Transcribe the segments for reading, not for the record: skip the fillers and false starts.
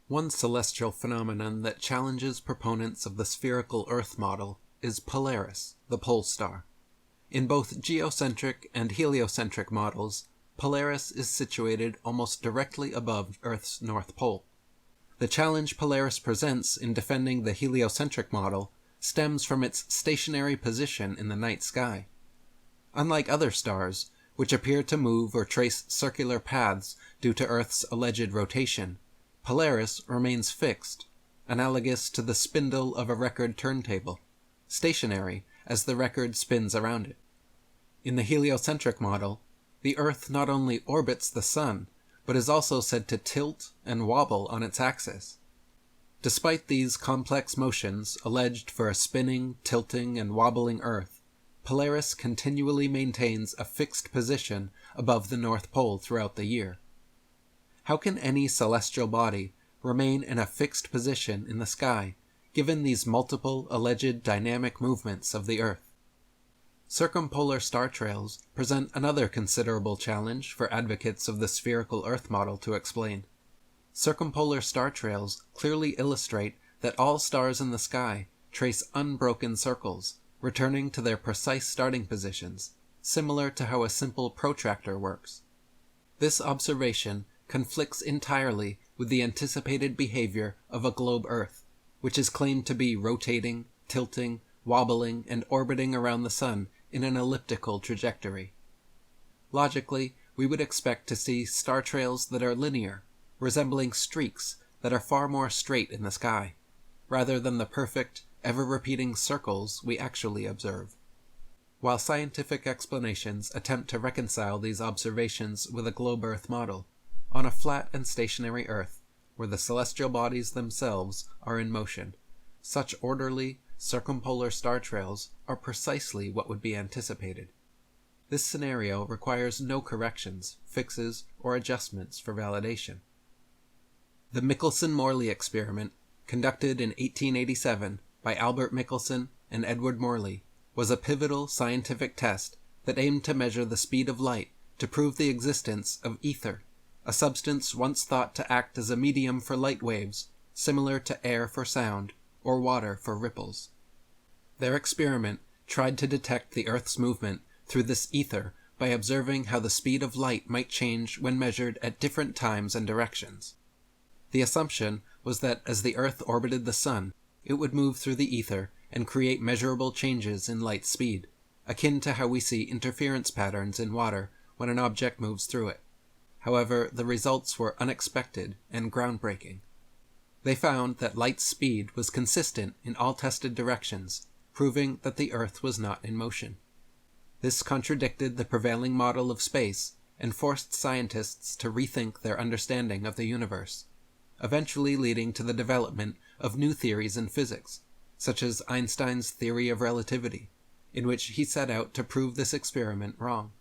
One celestial phenomenon that challenges proponents of the spherical Earth model is Polaris, the pole star. In both geocentric and heliocentric models, Polaris is situated almost directly above Earth's north pole. The challenge Polaris presents in defending the heliocentric model stems from its stationary position in the night sky. Unlike other stars, which appear to move or trace circular paths due to Earth's alleged rotation, Polaris remains fixed, analogous to the spindle of a record turntable, stationary as the record spins around it. In the heliocentric model, the Earth not only orbits the Sun, but is also said to tilt and wobble on its axis. Despite these complex motions alleged for a spinning, tilting, and wobbling Earth, Polaris continually maintains a fixed position above the North Pole throughout the year. How can any celestial body remain in a fixed position in the sky, given these multiple alleged dynamic movements of the Earth? Circumpolar star trails present another considerable challenge for advocates of the spherical Earth model to explain. Circumpolar star trails clearly illustrate that all stars in the sky trace unbroken circles, returning to their precise starting positions, similar to how a simple protractor works. This observation conflicts entirely with the anticipated behavior of a globe Earth, which is claimed to be rotating, tilting, wobbling, and orbiting around the Sun in an elliptical trajectory. Logically, we would expect to see star trails that are linear, resembling streaks that are far more straight in the sky, rather than the perfect, ever-repeating circles we actually observe. While scientific explanations attempt to reconcile these observations with a globe Earth model, on a flat and stationary Earth, where the celestial bodies themselves are in motion, such orderly, circumpolar star trails are precisely what would be anticipated. This scenario requires no corrections, fixes, or adjustments for validation. The Michelson-Morley experiment, conducted in 1887 by Albert Michelson and Edward Morley, was a pivotal scientific test that aimed to measure the speed of light to prove the existence of ether, a substance once thought to act as a medium for light waves, similar to air for sound, or water for ripples. Their experiment tried to detect the Earth's movement through this ether by observing how the speed of light might change when measured at different times and directions. The assumption was that as the Earth orbited the Sun, it would move through the ether and create measurable changes in light speed, akin to how we see interference patterns in water when an object moves through it. However, the results were unexpected and groundbreaking. They found that light's speed was consistent in all tested directions, proving that the Earth was not in motion. This contradicted the prevailing model of space and forced scientists to rethink their understanding of the universe, eventually leading to the development of new theories in physics, such as Einstein's theory of relativity, in which he set out to prove this experiment wrong.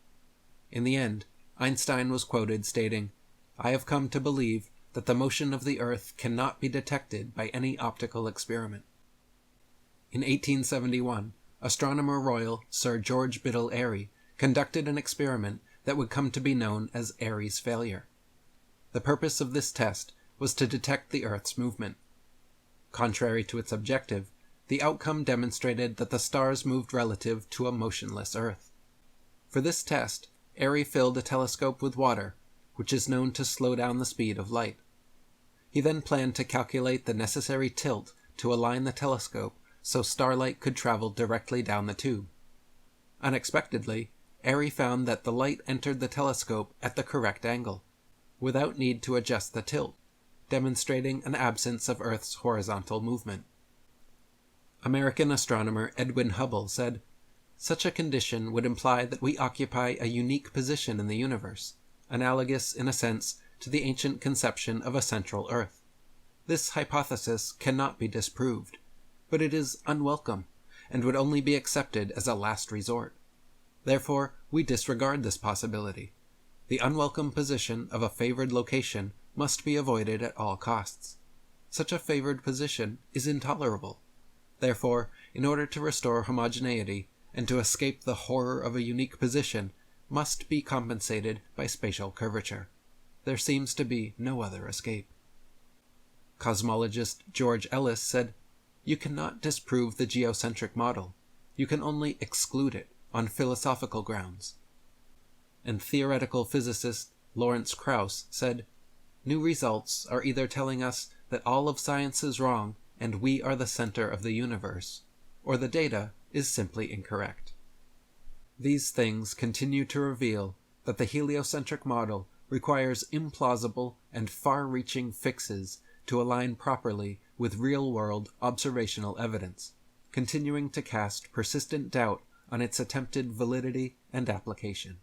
In the end, Einstein was quoted stating, "I have come to believe that the motion of the Earth cannot be detected by any optical experiment." In 1871, Astronomer Royal Sir George Biddell Airy conducted an experiment that would come to be known as Airy's failure. The purpose of this test was to detect the Earth's movement. Contrary to its objective, the outcome demonstrated that the stars moved relative to a motionless Earth. For this test, Airy filled a telescope with water, which is known to slow down the speed of light. He then planned to calculate the necessary tilt to align the telescope so starlight could travel directly down the tube. Unexpectedly, Airy found that the light entered the telescope at the correct angle, without need to adjust the tilt, demonstrating an absence of Earth's horizontal movement. American astronomer Edwin Hubble said, "Such a condition would imply that we occupy a unique position in the universe, analogous in a sense to the ancient conception of a central Earth. This hypothesis cannot be disproved, but it is unwelcome, and would only be accepted as a last resort. Therefore, we disregard this possibility. The unwelcome position of a favored location must be avoided at all costs. Such a favored position is intolerable. Therefore, in order to restore homogeneity, and to escape the horror of a unique position, must be compensated by spatial curvature. There seems to be no other escape." Cosmologist George Ellis said, "You cannot disprove the geocentric model. You can only exclude it on philosophical grounds." And theoretical physicist Lawrence Krauss said, "New results are either telling us that all of science is wrong and we are the center of the universe, or the data is simply incorrect." These things continue to reveal that the heliocentric model requires implausible and far-reaching fixes to align properly with real-world observational evidence, continuing to cast persistent doubt on its attempted validity and application.